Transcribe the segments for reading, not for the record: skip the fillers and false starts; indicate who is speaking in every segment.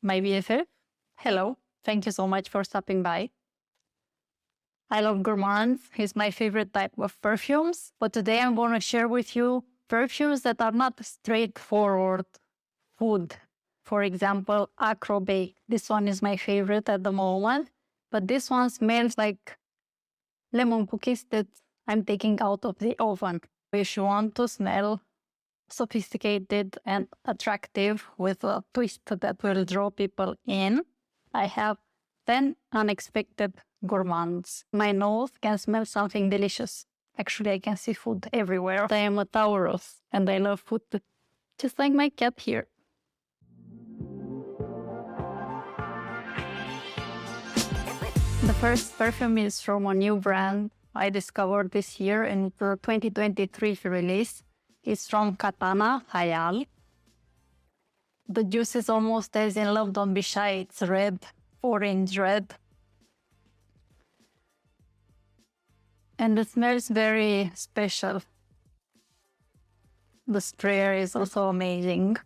Speaker 1: my BFF. Hello, thank you so much for stopping by. I love gourmands. It's my favorite type of perfumes. But today I'm going to share with you perfumes that are not straightforward food. For example, Acrobat. This one is my favorite at the moment. But this one smells like lemon cookies that I'm taking out of the oven. If you want to smell sophisticated and attractive with a twist that will draw people in, I have 10 unexpected gourmands. My nose can smell something delicious. Actually, I can see food everywhere. I am a Taurus and I love food, just like my cat here. The first perfume is from a new brand I discovered this year in the 2023 release. It's from Katana Hayal. The juice is almost as in Love Don't Be Shy. It's red, orange red. And it smells very special. The sprayer is also amazing.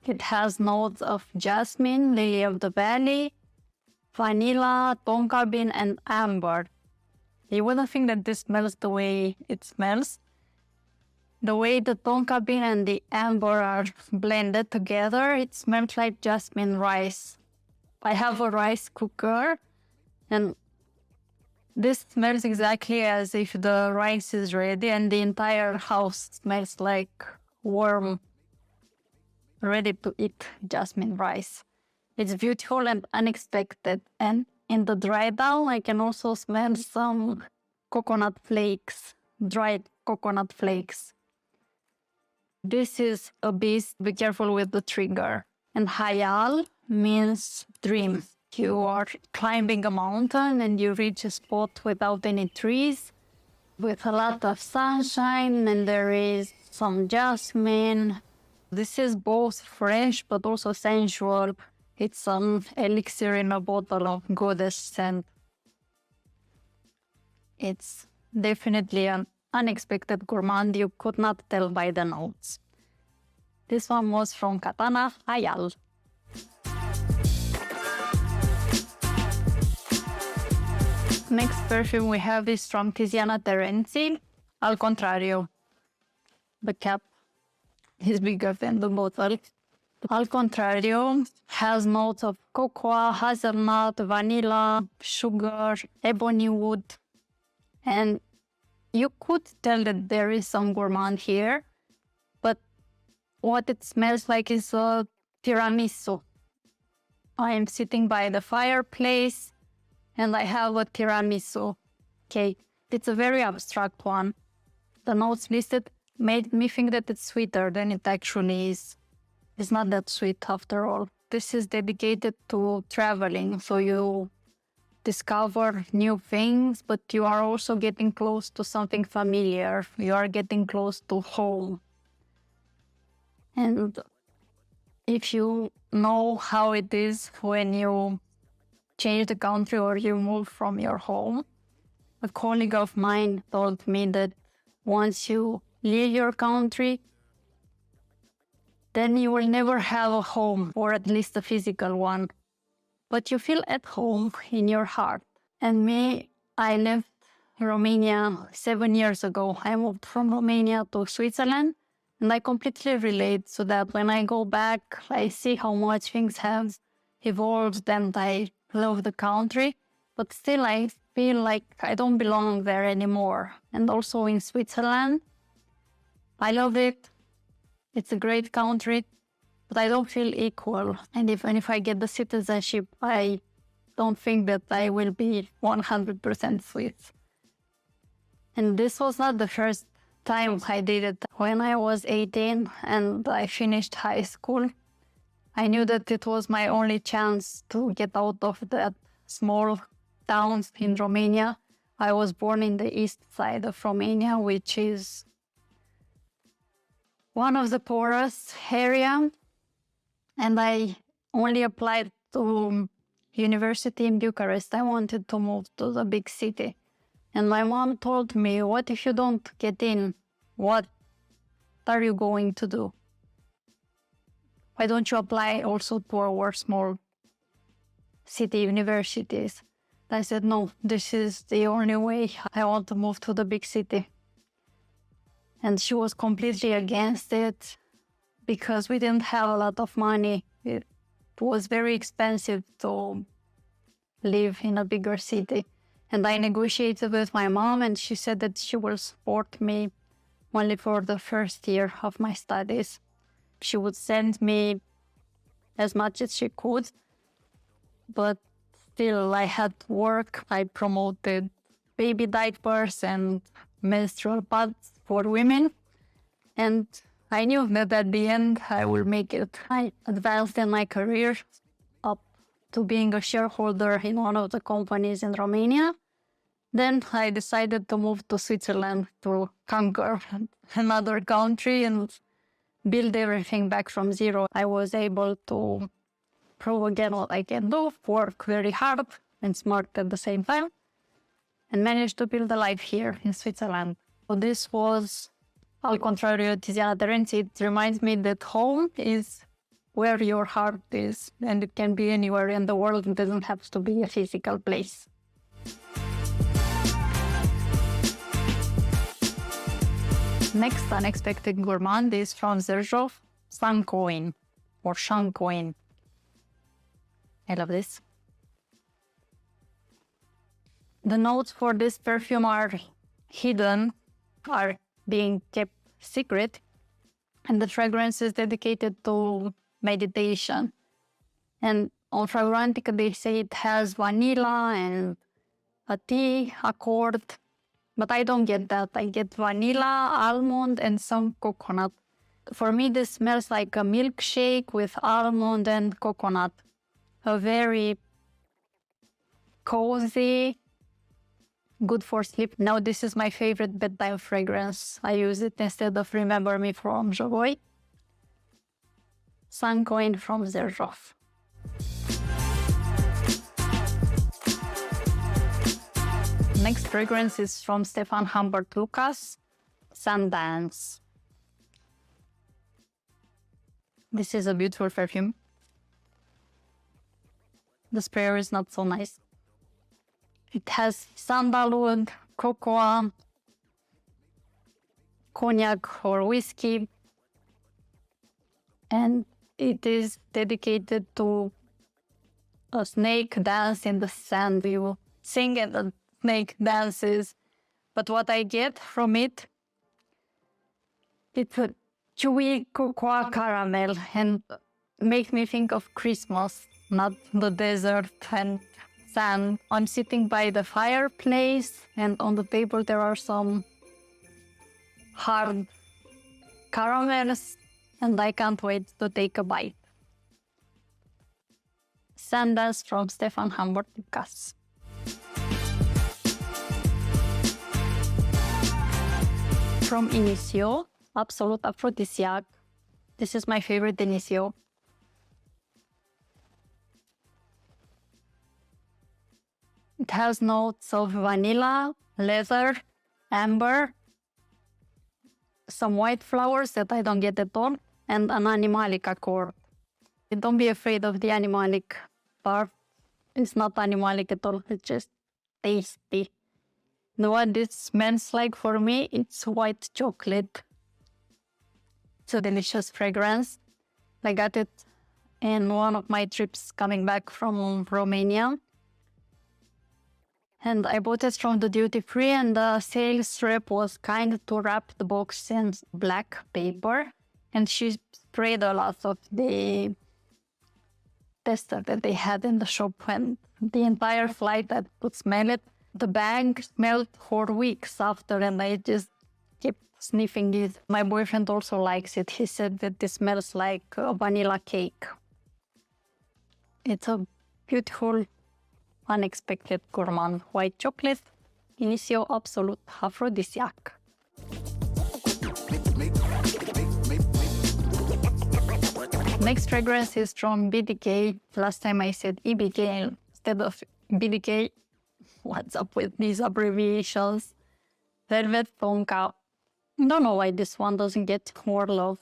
Speaker 1: It has notes of jasmine, lily of the valley, vanilla, tonka bean, and amber. You wouldn't think that this smells the way it smells. The way the tonka bean and the amber are blended together, it smells like jasmine rice. I have a rice cooker, and this smells exactly as if the rice is ready, and the entire house smells like warm, ready-to-eat jasmine rice. It's beautiful and unexpected, and in the dry down, I can also smell some coconut flakes, dried coconut flakes. This is a beast, be careful with the trigger. And Hayal means dream. You are climbing a mountain and you reach a spot without any trees, with a lot of sunshine, and there is some jasmine. This is both fresh but also sensual. It's some elixir in a bottle of goddess scent. It's definitely an unexpected gourmand. You could not tell by the notes. This one was from Katana Hayal. Next perfume we have is from Tiziana Terrencei, Al Contrario. The cap is bigger than the bottle. Al Contrario has notes of cocoa, hazelnut, vanilla, sugar, ebony wood. And you could tell that there is some gourmand here, but what it smells like is a tiramisu. I am sitting by the fireplace and I have a tiramisu. Okay, it's a very abstract one. The notes listed made me think that it's sweeter than it actually is. It's not that sweet after all. This is dedicated to traveling, so you discover new things, but you are also getting close to something familiar. You are getting close to home. And if you know how it is when you change the country or you move from your home, a colleague of mine told me that once you leave your country, then you will never have a home, or at least a physical one. But you feel at home in your heart. And me, I left Romania 7 years ago. I moved from Romania to Switzerland, and I completely relate to that. When I go back, I see how much things have evolved, and I love the country. But still, I feel like I don't belong there anymore. And also in Switzerland, I love it. It's a great country, but I don't feel equal. And even if I get the citizenship, I don't think that I will be 100% Swiss. And this was not the first time I did it. When I was 18 and I finished high school, I knew that it was my only chance to get out of that small town in Romania. I was born in the east side of Romania, which is one of the poorest area, and I only applied to university in Bucharest. I wanted to move to the big city. And my mom told me, what if you don't get in? What are you going to do? why don't you apply also to our small city universities? I said, no, this is the only way. I want to move to the big city. And she was completely against it because we didn't have a lot of money. It was very expensive to live in a bigger city. And I negotiated with my mom, and she said that she will support me only for the first year of my studies. She would send me as much as she could, but still I had work. I promoted baby diapers and menstrual pads for women, and I knew that at the end I will make it. I advanced in my career up to being a shareholder in one of the companies in Romania. Then I decided to move to Switzerland to conquer another country and build everything back from zero. I was able to prove again what I can do, work very hard and smart at the same time, and managed to build a life here in Switzerland. So this was Al Contrario, Tiziana Terrencei. It reminds me that home is where your heart is, and it can be anywhere in the world. It doesn't have to be a physical place. Next unexpected gourmand is from Szerjov, Shunkoin or Shunkoin. I love this. The notes for this perfume are hidden, are being kept secret, and the fragrance is dedicated to meditation. And on Fragrantica they say it has vanilla and a tea accord, but I don't get that. I get vanilla, almond, and some coconut. For me, this smells like a milkshake with almond and coconut. A very cozy, good for sleep. Now this is my favorite bedtime fragrance. I use it instead of Remember Me from Jovoy. Shunkoin from Xerjoff. Next fragrance is from Stefan Humbert Lucas, Sundance. This is a beautiful perfume. The sprayer is not so nice. It has sandalwood, cocoa, cognac or whiskey, and it is dedicated to a snake dance in the sand. We will sing and the snake dances, but what I get from it, it's a chewy cocoa caramel and make me think of Christmas, not the desert and sand. I'm sitting by the fireplace, and on the table there are some hard caramels, and I can't wait to take a bite. Sandals from Stefan Humbert Lucas. From Initio, Absolut Aphrodisiac. This is my favorite Initio. It has notes of vanilla, leather, amber, some white flowers that I don't get at all, and an animalic accord. Don't be afraid of the animalic part. It's not animalic at all, it's just tasty. What this smells like for me, it's white chocolate. It's a delicious fragrance. I got it in one of my trips coming back from Romania. And I bought it from the duty free, and the sales rep was kind to wrap the box in black paper. And she sprayed a lot of the tester that they had in the shop, and the entire flight I could smell it. The bag smelled for weeks after, and I just kept sniffing it. My boyfriend also likes it. He said that it smells like a vanilla cake. It's a beautiful, unexpected gourmand white chocolate. Initio Absolut Aphrodisiac. Next fragrance is from BDK. Last time I said EBK instead of BDK. What's up with these abbreviations? Velvet Tonka. Don't know why this one doesn't get more love.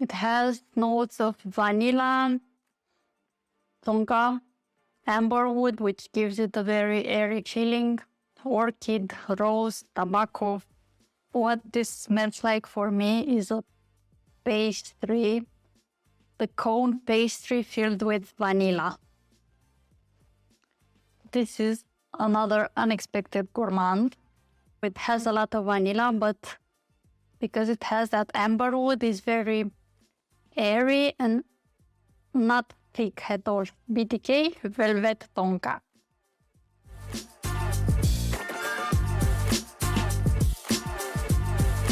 Speaker 1: It has notes of vanilla, tonka, amberwood, which gives it a very airy feeling, orchid, rose, tobacco. What this smells like for me is a pastry, the cone pastry filled with vanilla. This is another unexpected gourmand. It has a lot of vanilla, but because it has that amberwood, it's very airy and not thick at all. BDK Velvet Tonka.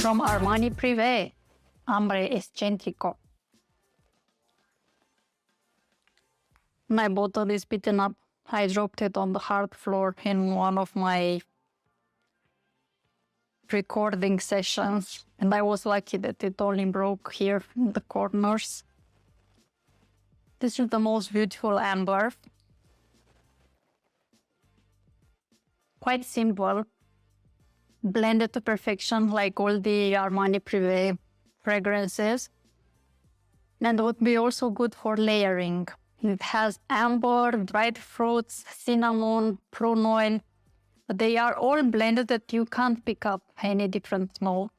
Speaker 1: From Armani Prive, Ambre Eccentrico. My bottle is beaten up. I dropped it on the hard floor in one of my recording sessions, and I was lucky that it only broke here in the corners. This is the most beautiful amber. Quite simple, blended to perfection like all the Armani Prive fragrances, and would be also good for layering. It has amber, dried fruits, cinnamon, prune oil. But they are all blended that you can't pick up any different notes.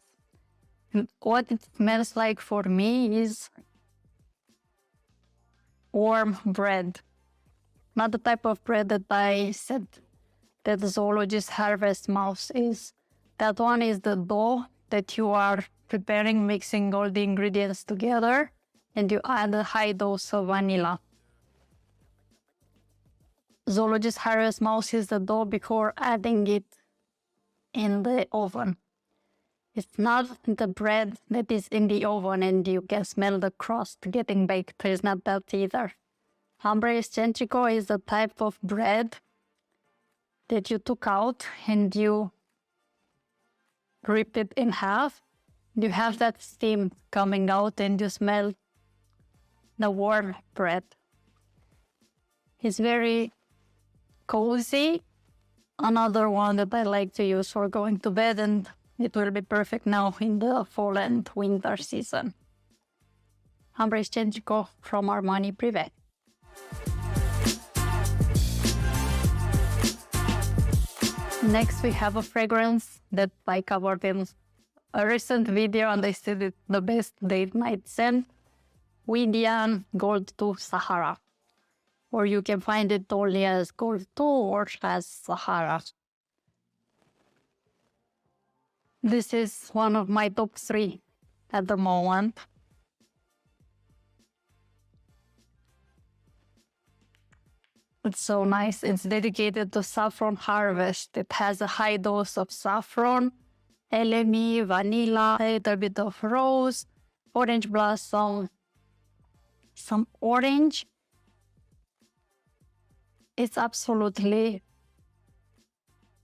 Speaker 1: And what it smells like for me is warm bread. Not the type of bread that I said that the Zoologist Harvest mouse is. That one is the dough that you are preparing, mixing all the ingredients together, and you add a high dose of vanilla. Zoologist Harvest mouse is the dough before adding it in the oven. It's not the bread that is in the oven and you can smell the crust getting baked. It's not that either. Ambre Eccentrico is the type of bread that you took out and you ripped it in half. You have that steam coming out and you smell the warm bread. It's very cozy. Another one that I like to use for going to bed, and it will be perfect now in the fall and winter season. Ambre Eccentrico from Armani Prive. Next we have a fragrance that I covered in a recent video and I said it's the best date night scent. Widian Gold 2 Sahara. Or you can find it only as Gold 2 or as Sahara. This is one of my top 3 at the moment. It's so nice. It's dedicated to Saffron Harvest. It has a high dose of saffron, LME, vanilla, a little bit of rose, orange blossom, some orange. It's absolutely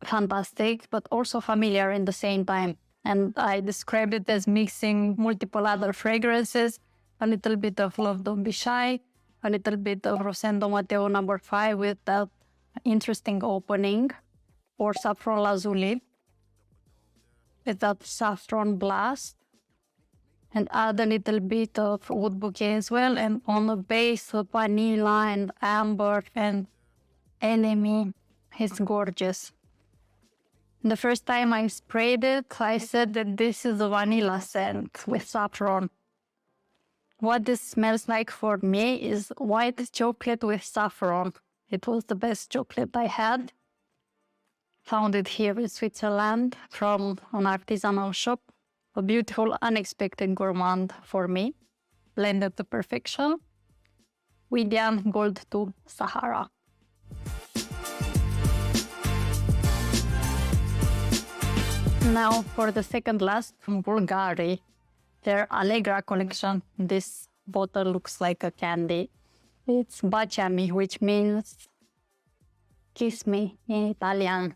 Speaker 1: fantastic, but also familiar in the same time. And I described it as mixing multiple other fragrances, a little bit of Love Don't Be Shy, a little bit of Rosendo Matteo No. 5 with that interesting opening, or Saffron Lazuli with that saffron blast, and add a little bit of wood bouquet as well, and on the base of vanilla and amber and enemy. It's gorgeous. The first time I sprayed it, I said that this is a vanilla scent with saffron. What this smells like for me is white chocolate with saffron. It was the best chocolate I had. Found it here in Switzerland from an artisanal shop. A beautiful, unexpected gourmand for me. Blended to perfection. Widian Gold 2 Sahara. Now for the second last from Bulgari, their Allegra collection. This bottle looks like a candy. It's Baciami, which means kiss me in Italian.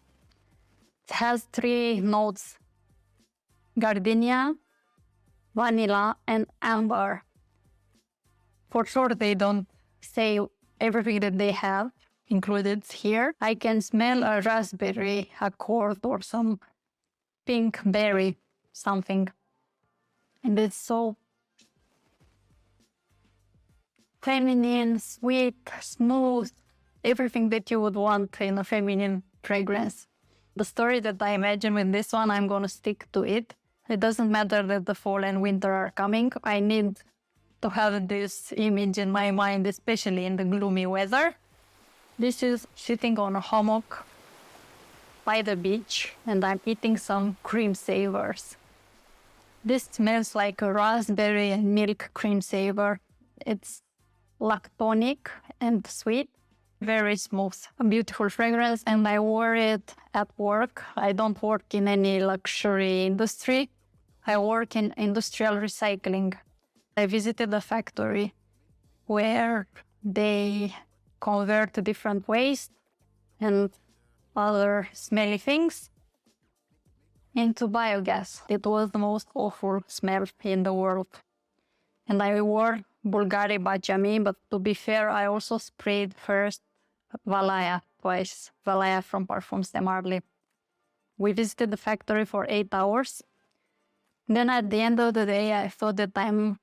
Speaker 1: It has 3 notes: gardenia, vanilla, and amber. For sure, they don't say everything that they have included here. I can smell a raspberry, accord, or some pink berry, something. And it's so feminine, sweet, smooth, everything that you would want in a feminine fragrance. The story that I imagine with this one, I'm going to stick to it. It doesn't matter that the fall and winter are coming. I need to have this image in my mind, especially in the gloomy weather. This is sitting on a hammock by the beach, and I'm eating some cream savors. This smells like a raspberry and milk cream savor. It's lactonic and sweet, very smooth, a beautiful fragrance, and I wore it at work. I don't work in any luxury industry. I work in industrial recycling. I visited a factory where they convert different waste and other smelly things into biogas. It was the most awful smell in the world. And I wore Bulgari Bachami, but to be fair, I also sprayed first Valaya twice, Valaya from Parfums de Marly. We visited the factory for 8 hours. Then at the end of the day, I thought that I'm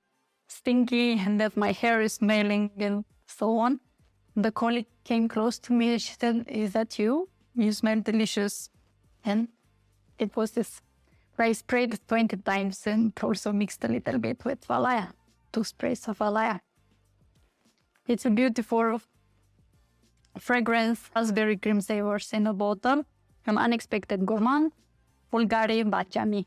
Speaker 1: stinky and that my hair is smelling and so on. The colleague came close to me and she said, "Is that you? You smell delicious." And it was this. I sprayed 20 times and also mixed a little bit with Valaya, 2 sprays of Valaya. It's a beautiful fragrance, raspberry cream savors in a bottle from Unexpected Gourmand, Bulgari Bachami.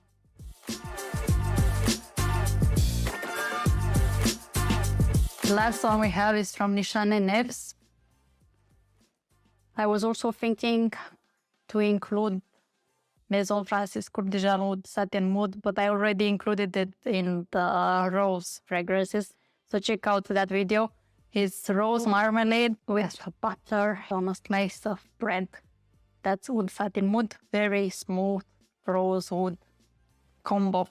Speaker 1: The last one we have is from Nishana Navs. I was also thinking to include Maison Francis Courtisan Wood, Satin Wood, but I already included it in the rose fragrances. So check out that video. It's rose marmalade with butter on a slice of bread. That's wood satin wood, very smooth rose wood combo.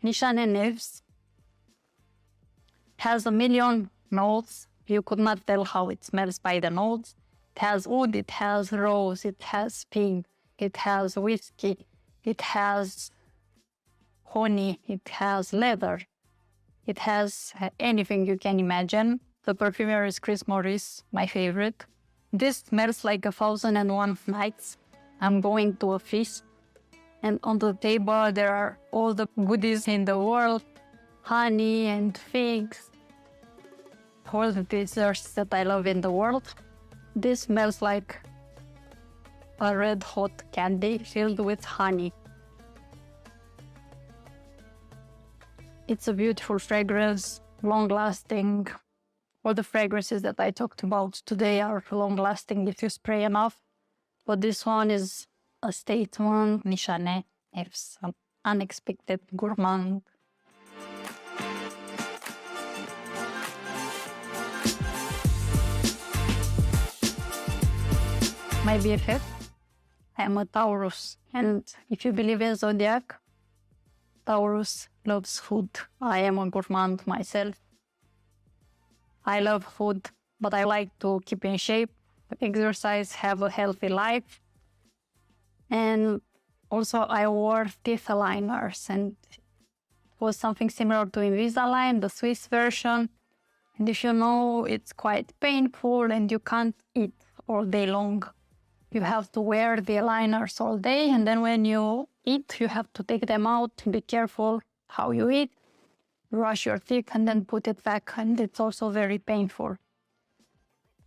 Speaker 1: Nishana Navs has a million notes. You could not tell how it smells by the notes. It has wood, it has rose, it has pink, it has whiskey, it has honey, it has leather, it has anything you can imagine. The perfumer is Chris Morris, my favorite. This smells like 1001 Nights. I'm going to a feast, and on the table there are all the goodies in the world, honey and figs, all the desserts that I love in the world. This smells like a red hot candy filled with honey. It's a beautiful fragrance, long lasting. All the fragrances that I talked about today are long lasting if you spray enough. But this one is a statement. Nishane Navs, an unexpected gourmand. My BFF, I am a Taurus, and if you believe in Zodiac, Taurus loves food. I am a gourmand myself. I love food, but I like to keep in shape, exercise, have a healthy life. And also I wore teeth aligners, and it was something similar to Invisalign, the Swiss version. And if you know, it's quite painful and you can't eat all day long. You have to wear the aligners all day, and then when you eat, you have to take them out. Be careful how you eat, brush your teeth, and then put it back, and it's also very painful.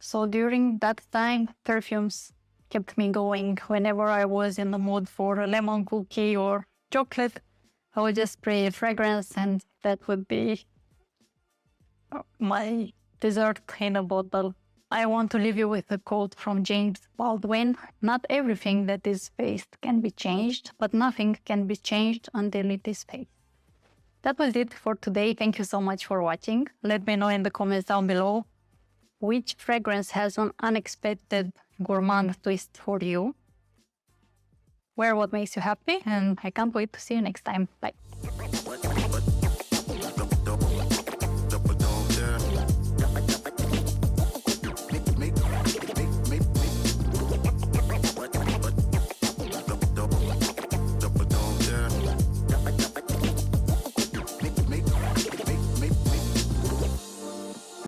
Speaker 1: So during that time, perfumes kept me going. Whenever I was in the mood for a lemon cookie or chocolate, I would just spray a fragrance, and that would be my dessert in a bottle. I want to leave you with a quote from James Baldwin. Not everything that is faced can be changed, but nothing can be changed until it is faced. That was it for today. Thank you so much for watching. Let me know in the comments down below which fragrance has an unexpected gourmand twist for you. Wear what makes you happy, and I can't wait to see you next time. Bye.